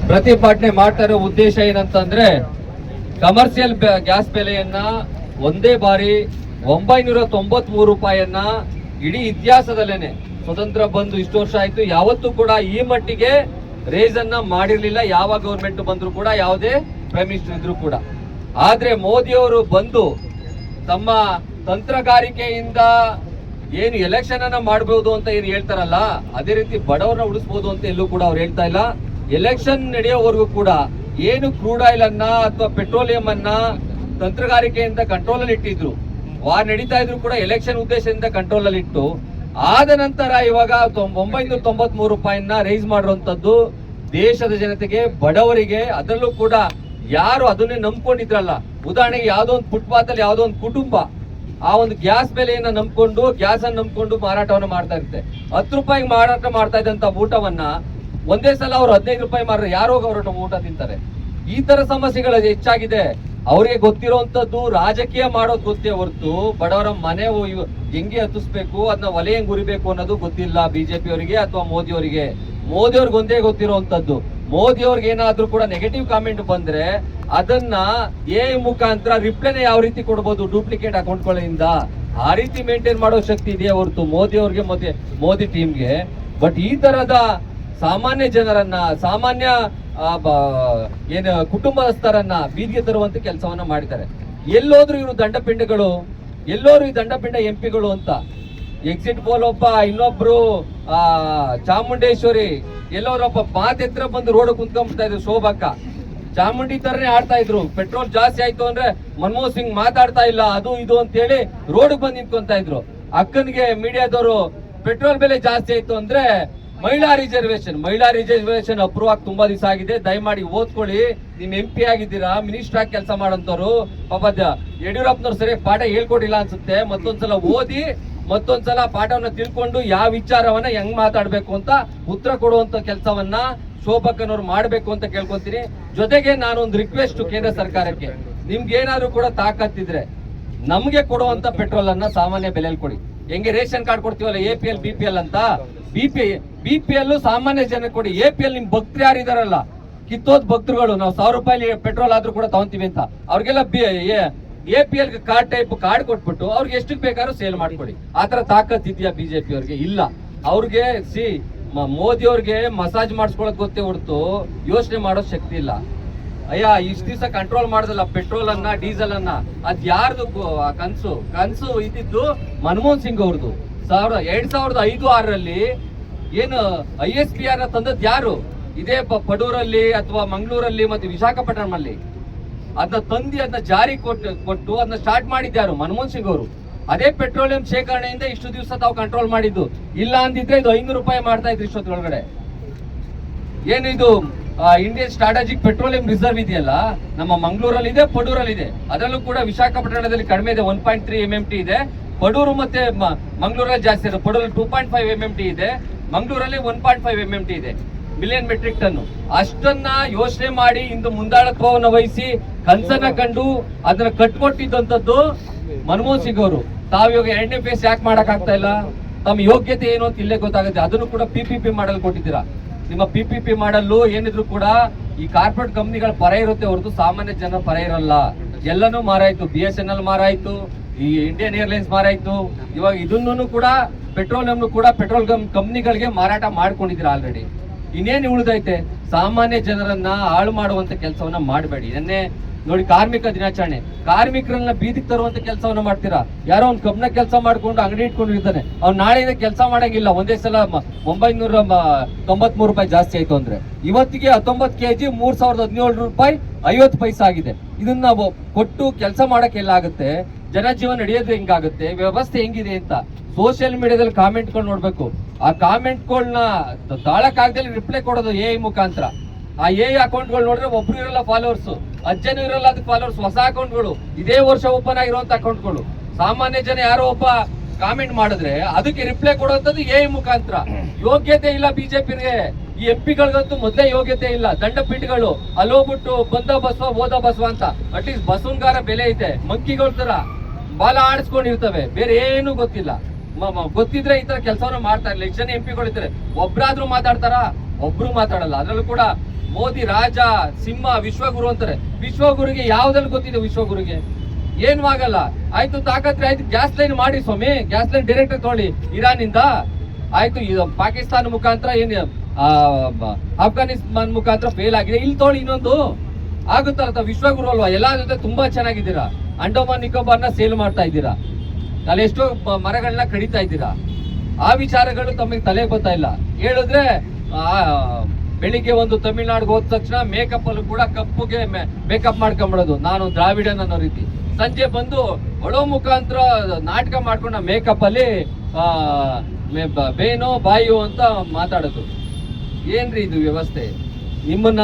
ಪ್ರತಿಭಟನೆ ಮಾಡ್ತಾ ಇರೋ ಉದ್ದೇಶ ಏನಂತಂದ್ರೆ ಕಮರ್ಷಿಯಲ್ ಗ್ಯಾಸ್ ಬೆಲೆಯನ್ನ ಒಂದೇ ಬಾರಿ 993 ರೂಪಾಯಿಯನ್ನ ಇಡೀ ಇತಿಹಾಸದಲ್ಲೇನೆ ಸ್ವತಂತ್ರ ಬಂದು ಇಷ್ಟು ವರ್ಷ ಆಯ್ತು ಯಾವತ್ತೂ ಕೂಡ ಈ ಮಟ್ಟಿಗೆ ರೇಸ್ ಅನ್ನ ಮಾಡಿರ್ಲಿಲ್ಲ. ಯಾವ ಗೌರ್ಮೆಂಟ್ ಬಂದ್ರು ಕೂಡ, ಯಾವುದೇ ಪ್ರೈಮ್ ಮಿನಿಸ್ಟರ್ ಇದ್ರು ಕೂಡ. ಆದ್ರೆ ಮೋದಿಯವರು ಬಂದು ತಮ್ಮ ತಂತ್ರಗಾರಿಕೆಯಿಂದ ಏನು ಎಲೆಕ್ಷನ್ ಅನ್ನ ಮಾಡಬಹುದು ಅಂತ ಏನು ಹೇಳ್ತಾರಲ್ಲ, ಅದೇ ರೀತಿ ಬಡವರನ್ನ ಉಳಿಸಬಹುದು ಅಂತ ಎಲ್ಲೂ ಕೂಡ ಅವ್ರು ಹೇಳ್ತಾ ಇಲ್ಲ. ಎಲೆಕ್ಷನ್ ನಡೆಯೋವರೆಗೂ ಕೂಡ ಏನು ಕ್ರೂಡ್ ಆಯಿಲ್ ಅನ್ನ ಅಥವಾ ಪೆಟ್ರೋಲಿಯಂ ಅನ್ನ ತಂತ್ರಗಾರಿಕೆಯಿಂದ ಕಂಟ್ರೋಲ್ ಅಲ್ಲಿ ಇಟ್ಟಿದ್ರು, ವಾರ್ ನಡೀತಾ ಇದ್ರು ಕೂಡ ಎಲೆಕ್ಷನ್ ಉದ್ದೇಶದಿಂದ ಕಂಟ್ರೋಲ್ ಅಲ್ಲಿ ಇಟ್ಟು, ಆದ ನಂತರ ಇವಾಗ 993 ರೂಪಾಯಿನ ರೈಸ್ ಮಾಡಿರುವಂತದ್ದು ದೇಶದ ಜನತೆಗೆ, ಬಡವರಿಗೆ, ಅದರಲ್ಲೂ ಕೂಡ ಯಾರು ಅದನ್ನೇ ನಂಬ್ಕೊಂಡಿದ್ರಲ್ಲ, ಉದಾಹರಣೆಗೆ ಯಾವ್ದೋ ಒಂದು ಫುಟ್ಪಾತ್ ಅಲ್ಲಿ ಯಾವ್ದೋ ಒಂದು ಕುಟುಂಬ ಆ ಒಂದು ಗ್ಯಾಸ್ ಬೆಲೆಯನ್ನ ನಂಬ್ಕೊಂಡು, ಗ್ಯಾಸ್ ಅನ್ನು ನಂಬ್ಕೊಂಡು ಮಾರಾಟವನ್ನ ಮಾಡ್ತಾ ಇರುತ್ತೆ. 10 ರೂಪಾಯಿಗೆ ಮಾರಾಟ ಮಾಡ್ತಾ ಇದ್ದಂತ ಊಟವನ್ನ ಒಂದೇ ಸಲ ಅವ್ರು 15 ರೂಪಾಯಿ ಮಾರ್ರೆ ಯಾರು ಅವ್ರ ಊಟ ತಿಂತಾರೆ. ಈ ತರ ಸಮಸ್ಯೆಗಳು ಹೆಚ್ಚಾಗಿದೆ. ಅವ್ರಿಗೆ ಗೊತ್ತಿರೋಂಥದ್ದು ರಾಜಕೀಯ ಮಾಡೋದು ಗೊತ್ತೇ ಹೊರತು ಬಡವರ ಮನೆ ಹೆಂಗೆ ಹತ್ತಿಸ್ಬೇಕು, ಅದನ್ನ ಒಲೆ ಹೆಂಗ್ ಉರಿಬೇಕು ಅನ್ನೋದು ಗೊತ್ತಿಲ್ಲ ಬಿಜೆಪಿ ಅವರಿಗೆ ಅಥವಾ ಮೋದಿ ಅವರಿಗೆ. ಮೋದಿ ಅವ್ರಿಗೆ ಒಂದೇ ಗೊತ್ತಿರೋಂಥದ್ದು, ಮೋದಿ ಅವ್ರಿಗೆ ಏನಾದ್ರೂ ಕೂಡ ನೆಗೆಟಿವ್ ಕಾಮೆಂಟ್ ಬಂದ್ರೆ ಅದನ್ನ ಮುಖಾಂತರ ರಿಪ್ಲೈನೇ ಯಾವ ರೀತಿ ಕೊಡ್ಬೋದು ಡೂಪ್ಲಿಕೇಟ್ ಅಕೌಂಟ್ಗಳಿಂದ, ಆ ರೀತಿ ಮೇಂಟೈನ್ ಮಾಡೋ ಶಕ್ತಿ ಇದೆಯಾ ಹೊರತು ಮೋದಿ ಅವ್ರಿಗೆ ಮತ್ತೆ ಮೋದಿ ಟೀಮ್ಗೆ. ಬಟ್ ಈ ತರದ ಸಾಮಾನ್ಯ ಜನರನ್ನ, ಸಾಮಾನ್ಯ ಏನು ಕುಟುಂಬಸ್ಥರನ್ನ ಬೀದಿಗೆ ತರುವಂತ ಕೆಲಸವನ್ನ ಮಾಡಿದ್ದಾರೆ. ಎಲ್ಲೋದ್ರು ಇವರು ದಂಡಪಿಂಡಗಳು, ಎಲ್ಲೋರು ಈ ದಂಡಪಿಂಡ ಎಂಪಿಗಳು ಅಂತ. ಎಕ್ಸಿಟ್ ಪೋಲ್ ಒಬ್ಬ, ಇನ್ನೊಬ್ರು ಚಾಮುಂಡೇಶ್ವರಿ, ಎಲ್ಲೋರೊಬ್ಬ ಮಾತೆತ್ರ ಬಂದು ರೋಡ್ ಕುಂತ್ಕೊಂಡ್ಬಿಡ್ತಾ ಇದ್ರು. ಶೋಭಕ್ಕ ಚಾಮುಂಡಿ ತರನೇ ಆಡ್ತಾ ಇದ್ರು. ಪೆಟ್ರೋಲ್ ಜಾಸ್ತಿ ಆಯ್ತು ಅಂದ್ರೆ ಮನಮೋಹನ್ ಸಿಂಗ್ ಮಾತಾಡ್ತಾ ಇಲ್ಲ, ಅದು ಇದು ಅಂತ ಹೇಳಿ ರೋಡ್ ಬಂದು ನಿಂತ್ಕೊಂತ ಇದ್ರು. ಅಕ್ಕನಿಗೆ ಮೀಡಿಯಾದವರು ಪೆಟ್ರೋಲ್ ಬೆಲೆ ಜಾಸ್ತಿ ಆಯ್ತು ಅಂದ್ರೆ ಮಹಿಳಾ ರಿಸರ್ವೇಶನ್ ಅಪ್ರೂವ್ ಆಗಿ ತುಂಬಾ ದಿವಸ ಆಗಿದೆ, ದಯಮಾಡಿ ಓದ್ಕೊಳ್ಳಿ. ನಿಮ್ MP ಆಗಿದ್ದೀರಾ, ಮಿನಿಸ್ಟರ್ ಆಗಿ ಕೆಲಸ ಮಾಡೋಂಥವ್ರು. ಪಾಪ ಯಡಿಯೂರಪ್ಪನವ್ರು ಸರಿಯಾಗಿ ಪಾಠ ಹೇಳ್ಕೊಟ್ಟಿಲ್ಲ ಅನ್ಸುತ್ತೆ. ಮತ್ತೊಂದ್ಸಲ ಓದಿ, ಮತ್ತೊಂದ್ಸಲ ಪಾಠವನ್ನ ತಿಳ್ಕೊಂಡು ಯಾವ ವಿಚಾರವನ್ನ ಹೆಂಗ್ ಮಾತಾಡ್ಬೇಕು ಅಂತ ಉತ್ತರ ಕೊಡುವಂತ ಕೆಲಸವನ್ನ ಶೋಭಕ್ಕನವ್ರು ಮಾಡ್ಬೇಕು ಅಂತ ಕೇಳ್ಕೊಂತೀನಿ. ಜೊತೆಗೆ ನಾನೊಂದು ರಿಕ್ವೆಸ್ಟ್ ಕೇಂದ್ರ ಸರ್ಕಾರಕ್ಕೆ, ನಿಮ್ಗೆ ಏನಾದ್ರು ಕೂಡ ತಾಕತ್ತಿದ್ರೆ ನಮ್ಗೆ ಕೊಡುವಂತ ಪೆಟ್ರೋಲ್ ಅನ್ನ ಸಾಮಾನ್ಯ ಬೆಲೆಯಲ್ಲಿ ಕೊಡಿ. ಹೆಂಗೆ ರೇಷನ್ ಕಾರ್ಡ್ ಕೊಡ್ತೀವಲ್ಲ APL BPL ಅಂತ, BPL ಸಾಮಾನ್ಯ ಜನ ಕೊಡಿ. APL ನಿಮ್ ಭಕ್ತರು ಯಾರಿದಾರಲ್ಲ, ಕಿತ್ತೋದ್ ಭಕ್ತರುಗಳು, ನಾವು 1000 ರೂಪಾಯಿ ಪೆಟ್ರೋಲ್ ಆದ್ರೂ ಕೂಡ ತಗೊಂತೀವಿ ಅಂತ ಅವ್ರಿಗೆಲ್ಲ APL ಕಾರ್ಡ್ ಕಾರ್ಡ್ ಕೊಟ್ಬಿಟ್ಟು ಅವ್ರಿಗೆ ಎಷ್ಟು ಬೇಕಾದ್ರೂ ಸೇಲ್ ಮಾಡ್ಕೊಡಿ. ಆತರ ತಾಕತ್ ಇದೆಯಾ ಬಿಜೆಪಿ ಅವ್ರಿಗೆ? ಇಲ್ಲ. ಅವ್ರಿಗೆ ಮೋದಿ ಅವ್ರಿಗೆ ಮಸಾಜ್ ಮಾಡಿಸ್ಕೊಳಕ್ ಗೊತ್ತೇ ಹೊರತು ಯೋಚನೆ ಮಾಡೋ ಶಕ್ತಿ ಇಲ್ಲ. ಅಯ್ಯ ಇಷ್ಟ ದಿವಸ ಕಂಟ್ರೋಲ್ ಮಾಡದಲ್ಲ ಪೆಟ್ರೋಲ್ ಅನ್ನ, ಡೀಸೆಲ್ ಅನ್ನ, ಅದ್ ಯಾರ್ದು ಕನ್ಸು ಇದ್ದಿದ್ದು ಮನಮೋಹನ್ ಸಿಂಗ್ ಅವ್ರದ್ದು. 2005-6ರಲ್ಲಿ ಏನು ISPR ತಂದದ್ ಯಾರು? ಇದೇ ಪಡೂರಲ್ಲಿ ಅಥವಾ ಮಂಗಳೂರಲ್ಲಿ ಮತ್ತೆ ವಿಶಾಖಪಟ್ಟಣಂಲ್ಲಿ ಅದನ್ನ ತಂದಿ ಅದನ್ನ ಜಾರಿ ಕೊಟ್ಟು ಅದನ್ನ ಸ್ಟಾರ್ಟ್ ಮಾಡಿದ್ಯಾರು? ಮನಮೋಹನ್ ಸಿಂಗ್ ಅವರು. ಅದೇ ಪೆಟ್ರೋಲಿಯಂ ಶೇಖರಣೆಯಿಂದ ಇಷ್ಟು ದಿವಸ ತಾವು ಕಂಟ್ರೋಲ್ ಮಾಡಿದ್ದು. ಇಲ್ಲ ಅಂದಿದ್ರೆ ಇದು 500 ರೂಪಾಯಿ ಮಾಡ್ತಾ ಇದ್ರು ಇಷ್ಟೊತ್ತೊಳಗಡೆ. ಏನು ಇದು ಇಂಡಿಯನ್ ಸ್ಟ್ರಾಟಜಿಕ್ ಪೆಟ್ರೋಲಿಯಂ ರಿಸರ್ವ್ ಇದೆಯಲ್ಲ, ನಮ್ಮ ಮಂಗಳೂರಲ್ಲಿ ಇದೆ, ಪಡೂರಲ್ಲಿ ಇದೆ. ಅದರಲ್ಲೂ ಕೂಡ ವಿಶಾಖಪಟ್ಟಣದಲ್ಲಿ ಕಡಿಮೆ ಇದೆ, 1.3 MMT ಇದೆ. ಪಡೂರು ಮತ್ತೆ ಮಂಗಳೂರಲ್ಲಿ ಜಾಸ್ತಿ ಇದೆ. ಪಡೂರಲ್ಲಿ 2.5 MMT ಇದೆ, ಮಂಗಳೂರಲ್ಲಿ 1.5 MMT ಇದೆ, ಮಿಲಿಯನ್ ಮೆಟ್ರಿಕ್ ಟನ್. ಅಷ್ಟನ್ನ ಯೋಚನೆ ಮಾಡಿ ಇಂದು ಮುಂದಾಳತ್ವವನ್ನು ವಹಿಸಿ ಕನ್ಸನ್ನ ಕಂಡು ಅದನ್ನ ಕಟ್ಕೊಟ್ಟಿದ್ದಂಥದ್ದು ಮನಮೋಹನ್ ಸಿಂಗ್ ಅವರು. ತಾವಿವಾಗ 2ನೇ ಫೇಸ್ ಯಾಕೆ ಮಾಡಕ್ ಆಗ್ತಾ ಇಲ್ಲ? ತಮ್ಮ ಯೋಗ್ಯತೆ ಏನು ಅಂತ ಇಲ್ಲೇ ಗೊತ್ತಾಗುತ್ತೆ. ಅದನ್ನು ಕೂಡ PPP ಮಾಡಲ್ ಕೊಟ್ಟಿದ್ದೀರಾ. ನಿಮ್ಮ PPP ಮಾಡಲ್ಲು ಏನಿದ್ರು ಕೂಡ ಈ ಕಾರ್ಪೊರೇಟ್ ಕಂಪ್ನಿಗಳ ಪರ ಇರುತ್ತೆ ಹೊರತು ಸಾಮಾನ್ಯ ಜನ ಪರ ಇರಲ್ಲ. ಎಲ್ಲನೂ ಮಾರಾಯ್ತು, BSNL ಮಾರಾಯ್ತು, ಈ ಇಂಡಿಯನ್ ಏರ್ಲೈನ್ಸ್ ಮಾರಾಯ್ತು. ಇವಾಗ ಇದನ್ನು ಕೂಡ ಪೆಟ್ರೋಲಿಯಂ ಕೂಡ ಪೆಟ್ರೋಲ್ ಕಂಪ್ನಿಗಳಿಗೆ ಮಾರಾಟ ಮಾಡ್ಕೊಂಡಿದ್ದೀರಾ ಆಲ್ರೆಡಿ. ಇನ್ನೇನು ಉಳಿದೈತೆ? ಸಾಮಾನ್ಯ ಜನರನ್ನ ಹಾಳು ಮಾಡುವಂತ ಕೆಲಸವನ್ನ ಮಾಡಬೇಡಿ. ಇದನ್ನೇ ನೋಡಿ, ಕಾರ್ಮಿಕ ದಿನಾಚರಣೆ, ಕಾರ್ಮಿಕರನ್ನ ಬೀದಿಗೆ ತರುವಂತ ಕೆಲಸವನ್ನ ಮಾಡ್ತೀರಾ. ಯಾರೋ ಒಂದು ಕಬ್ನ ಕೆಲಸ ಮಾಡ್ಕೊಂಡು ಅಂಗಡಿ ಇಟ್ಕೊಂಡಿರ್ತಾನೆ, ಅವ್ನು ನಾಳೆಯಿಂದ ಕೆಲಸ ಮಾಡಂಗಿಲ್ಲ. ಒಂದೇ ಸಲ 993 ರೂಪಾಯಿ ಜಾಸ್ತಿ ಆಯ್ತು ಅಂದ್ರೆ ಇವತ್ತಿಗೆ 19 kg 3017 ರೂಪಾಯಿ 50 ಪೈಸೆ ಆಗಿದೆ. ಇದನ್ನ ನಾವು ಕೊಟ್ಟು ಕೆಲಸ ಮಾಡಕ್ಕೆ ಎಲ್ಲ ಆಗುತ್ತೆ? ಜನಜೀವನ ನಡೆಯೋದು ಹೆಂಗಾಗುತ್ತೆ? ವ್ಯವಸ್ಥೆ ಹೆಂಗಿದೆ ಅಂತ ಸೋಷಿಯಲ್ ಮೀಡಿಯಾದಲ್ಲಿ ಕಾಮೆಂಟ್ಗಳು ನೋಡ್ಬೇಕು. ಆ ಕಾಮೆಂಟ್ಗಳನ್ನ ತಾಳಕ್ಕಾಗದಲ್ಲಿ ರಿಪ್ಲೈ ಕೊಡೋದು AI ಮುಖಾಂತರ. ಆ AI ಅಕೌಂಟ್ಗಳು ನೋಡಿದ್ರೆ ಒಬ್ರು ಇರಲ್ಲ ಫಾಲೋವರ್ಸ್, 10 ಜನ ಇರಲ್ಲ ಅದಕ್ಕೆ ಫಾಲೋವರ್ಸ್. ಹೊಸ ಅಕೌಂಟ್ಗಳು, ಇದೇ ವರ್ಷ ಓಪನ್ ಆಗಿರುವಂತ ಅಕೌಂಟ್ಗಳು. ಸಾಮಾನ್ಯ ಜನ ಯಾರೋ ಒಬ್ಬ ಕಾಮೆಂಟ್ ಮಾಡಿದ್ರೆ ಅದಕ್ಕೆ ರಿಪ್ಲೈ ಕೊಡುವಂತದ್ದು AI ಮುಖಾಂತರ. ಯೋಗ್ಯತೆ ಇಲ್ಲ ಬಿಜೆಪಿಗೆ. ಈ MP ಗಳಿಗಂತೂ ಮೊದಲೇ ಯೋಗ್ಯತೆ ಇಲ್ಲ. ದಂಡಪೀಠಗಳು ಅಲ್ಲೋಗ್ಬಿಟ್ಟು ಬಂದ ಬಸವ ಓದ ಬಸವ ಅಂತ, ಅಟ್ಲೀಸ್ಟ್ ಬಸವನ್ಗಾರ ಬೆಲೆ ಇದೆ. ಮಂಕಿಗಳ ತರ ಬಾಲ ಆಡಿಸ್ಕೊಂಡಿರ್ತವೆ, ಬೇರೆ ಏನು ಗೊತ್ತಿಲ್ಲ. ಗೊತ್ತಿದ್ರೆ ಈ ತರ ಕೆಲಸವನ್ನ ಮಾಡ್ತಾ ಇರ್ಲಿಲ್ಲ. ಎಷ್ಟು ಜನ MP ಗಳು ಇರ್ತಾರೆ, ಒಬ್ರಾದ್ರೂ ಮಾತಾಡ್ತಾರ? ಒಬ್ರು ಮಾತಾಡಲ್ಲ. ಅದ್ರಲ್ಲೂ ಕೂಡ ಮೋದಿ ರಾಜ ಸಿಂಹ ವಿಶ್ವಗುರು ಅಂತಾರೆ. ವಿಶ್ವಗುರುಗೆ ಯಾವ್ದ್ರಲ್ಲಿ ಗೊತ್ತಿದೆ? ವಿಶ್ವಗುರುಗೆ ಏನು ಆಗಲ್ಲ. ಆಯ್ತು ತಾಕತ್ರೆ ಆಯ್ತು, ಗ್ಯಾಸ್ ಲೈನ್ ಮಾಡಿ ಸ್ವಾಮಿ, ಗ್ಯಾಸ್ ಲೈನ್ ಡೈರೆಕ್ಟ್ ತಗೊಳ್ಳಿ ಇರಾನಿಂದ. ಆಯ್ತು ಇದು ಪಾಕಿಸ್ತಾನ ಮುಖಾಂತರ ಏನು ಅಫ್ಘಾನಿಸ್ತಾನ್ ಮುಖಾಂತರ ಫೇಲ್ ಆಗಿದೆ, ಇಲ್ಲಿ ತಗೊಳ್ಳಿ ಇನ್ನೊಂದು ಆಗುತ್ತಲ್ಲ. ವಿಶ್ವಗುರು ಅಲ್ವಾ, ಎಲ್ಲ ಜೊತೆ ತುಂಬಾ ಚೆನ್ನಾಗಿದ್ದೀರಾ. ಅಂಡಮಾನ್ ನಿಕೋಬಾರ್ನ ಸೇಲ್ ಮಾಡ್ತಾ ಇದ್ದೀರಾ, ಅಲ್ಲಿ ಎಷ್ಟೋ ಮರಗಳನ್ನ ಕಡಿತಾ ಇದ್ದೀರಾ. ಆ ವಿಚಾರಗಳು ತಮಗೆ ತಲೆ ಬರ್ತಾ ಇಲ್ಲ. ಹೇಳಿದ್ರೆ ಬೆಳಿಗ್ಗೆ ಒಂದು ತಮಿಳ್ನಾಡಿಗೆ ಹೋದ ತಕ್ಷಣ ಮೇಕಪ್ ಅಲ್ಲೂ ಕೂಡ ಕಪ್ಪುಗೆ ಮೇಕಪ್ ಮಾಡ್ಕೊಂಡ್ಬಿಡೋದು, ನಾನು ದ್ರಾವಿಡನ್ ಅನ್ನೋ ರೀತಿ. ಸಂಜೆ ಬಂದು ಒಳೋ ಮುಖಾಂತರ ನಾಟಕ ಮಾಡ್ಕೊಂಡ ಮೇಕಪ್ ಅಲ್ಲಿ ಬೇನೋ ಬಾಯೋ ಅಂತ ಮಾತಾಡೋದು. ಏನ್ರಿ ಇದು ವ್ಯವಸ್ಥೆ? ನಿಮ್ಮನ್ನ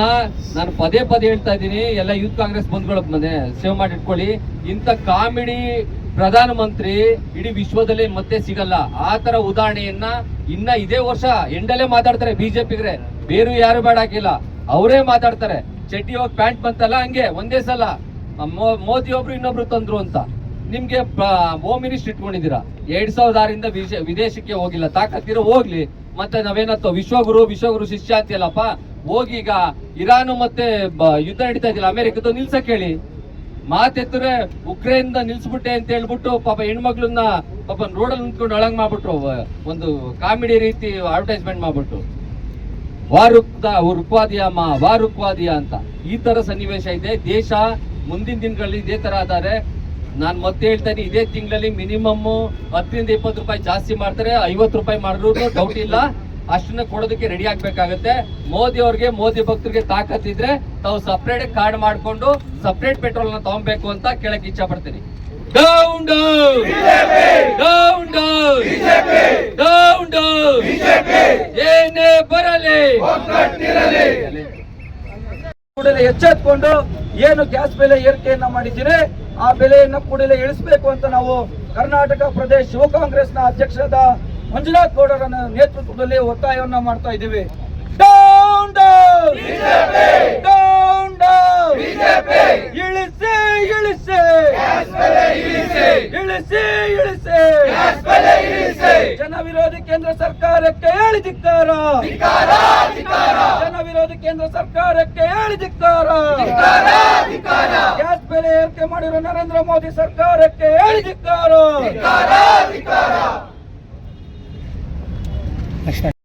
ನಾನು ಪದೇ ಪದೇ ಹೇಳ್ತಾ ಇದ್ದೀನಿ, ಎಲ್ಲ ಯೂತ್ ಕಾಂಗ್ರೆಸ್ ಬಂಧುಗಳ ಸೇವ್ ಮಾಡಿ ಇಟ್ಕೊಳ್ಳಿ. ಇಂಥ ಕಾಮಿಡಿ ಪ್ರಧಾನಮಂತ್ರಿ ಇಡೀ ವಿಶ್ವದಲ್ಲೇ ಮತ್ತೆ ಸಿಗಲ್ಲ. ಆ ತರ ಉದಾಹರಣೆಯನ್ನ ಇನ್ನ ಇದೇ ವರ್ಷ ಎಂಡಲ್ಲೇ ಮಾತಾಡ್ತಾರೆ ಬಿಜೆಪಿಗ್ರೆ. ಬೇರೆ ಯಾರು ಬೇಡ ಹಾಕಿಲ್ಲ, ಅವರೇ ಮಾತಾಡ್ತಾರೆ. ಚಡ್ಡಿ ಹೋಗಿ ಪ್ಯಾಂಟ್ ಬಂತಲ್ಲ ಹಂಗೆ ಒಂದೇ ಸಲ ಮೋದಿ ಒಬ್ರು ಇನ್ನೊಬ್ರು ತಂದ್ರು ಅಂತ. ನಿಮ್ಗೆ ಹೋಮ್ ಮಿನಿಸ್ಟರ್ ಇಟ್ಕೊಂಡಿದ್ದೀರಾ, 2006ರಿಂದ ವಿದೇಶಕ್ಕೆ ಹೋಗಿಲ್ಲ. ತಾಕತ್ತಿರೋ ಹೋಗ್ಲಿ, ಮತ್ತೆ ನಾವೇನತ್ತೋ ವಿಶ್ವಗುರು ಶಿಷ್ಯ ಅಂತೀಯಲ್ಲಪ್ಪ, ಹೋಗಿ ಈಗ ಇರಾನು ಮತ್ತೆ ಯುದ್ಧ ನಡೀತಾ ಇದ್ದಿಲ್ಲ ಅಮೆರಿಕದ್ದು, ನಿಲ್ಸಕ್ ಹೇಳಿ. ಮಾತೆತ್ತರೆ ಉಕ್ರೇನ್ ನಿಲ್ಸ್ಬಿಟ್ಟೆ ಅಂತ ಹೇಳ್ಬಿಟ್ಟು ಪಾಪ ಹೆಣ್ಮಕ್ಳನ್ನ ಪಾಪ ರೋಡಲ್ಲಿ ನಿಂತ್ಕೊಂಡು ಒಳಗ್ ಮಾಡ್ಬಿಟ್ರು, ಒಂದು ಕಾಮಿಡಿ ರೀತಿ ಅಡ್ವರ್ಟೈಸ್ಮೆಂಟ್ ಮಾಡ್ಬಿಟ್ಟು ವಾರುಕ್ವಾದಿಯ ಅಂತ. ಈ ತರ ಸನ್ನಿವೇಶ ಇದೆ. ದೇಶ ಮುಂದಿನ ದಿನಗಳಲ್ಲಿ ಇದೇ ತರ ಆದಾರೆ. ನಾನು ಮತ್ತೆ ಹೇಳ್ತೇನೆ, ಇದೇ ತಿಂಗಳಲ್ಲಿ ಮಿನಿಮಮ್ 10ರಿಂದ 20 ರೂಪಾಯಿ ಜಾಸ್ತಿ ಮಾಡ್ತಾರೆ. 50 ರೂಪಾಯಿ ಮಾಡಿದ್ರು ಡೌಟ್ ಇಲ್ಲ, ಅಷ್ಟನ್ನ ಕೊಡೋದಕ್ಕೆ ರೆಡಿ ಆಗ್ಬೇಕಾಗತ್ತೆ. ಮೋದಿ ಅವ್ರಿಗೆ, ಮೋದಿ ಭಕ್ತರಿಗೆ ತಾಕತ್ತಿದ್ರೆ ತಾವು ಸಪ್ರೇಟ್ ಕಾರ್ಡ್ ಮಾಡ್ಕೊಂಡು ಸಪ್ರೇಟ್ ಪೆಟ್ರೋಲ್ ನ ತಗೊಬೇಕು ಅಂತ ಕೇಳಕ್ ಇಚ್ಛಾ ಪಡ್ತೀನಿ. Down down down down down down, ಏನೇ ಬರಲಿ ಕೂಡಲೇ ಎಚ್ಚೆತ್ಕೊಂಡು ಏನು ಗ್ಯಾಸ್ ಬೆಲೆ ಏರಿಕೆಯನ್ನ ಮಾಡಿದ್ದೀರಿ ಆ ಬೆಲೆಯನ್ನ ಕೂಡಲೇ ಇಳಿಸಬೇಕು ಅಂತ ನಾವು ಕರ್ನಾಟಕ ಪ್ರದೇಶ ಯುವ ಕಾಂಗ್ರೆಸ್ನ ಅಧ್ಯಕ್ಷರಾದ ಮಂಜುನಾಥ್ ಗೌಡರ ನೇತೃತ್ವದಲ್ಲಿ ಒತ್ತಾಯವನ್ನ ಮಾಡ್ತಾ ಇದ್ದೀವಿ. ಡೌನ್ ಡೌನ್ ಡೌನ್ ಡೌನ್, ಇಳಿಸಿ ಇಳಿಸಿ ಇಳಿಸಿ ಇಳಿಸಿ, ಜನ ವಿರೋಧಿ ಕೇಂದ್ರ ಸರ್ಕಾರಕ್ಕೆ ಹೇಳಿ ಧಿಕ್ಕಾರ, ಜನ ವಿರೋಧಿ ಕೇಂದ್ರ ಸರ್ಕಾರಕ್ಕೆ ಹೇಳಿ ಧಿಕ್ಕಾರ, ಗ್ಯಾಸ್ ಬೆಲೆ ಏರಿಕೆ ಮಾಡಿರೋ ನರೇಂದ್ರ ಮೋದಿ ಸರ್ಕಾರಕ್ಕೆ ಹೇಳಿ ಧಿಕ್ಕಾರ.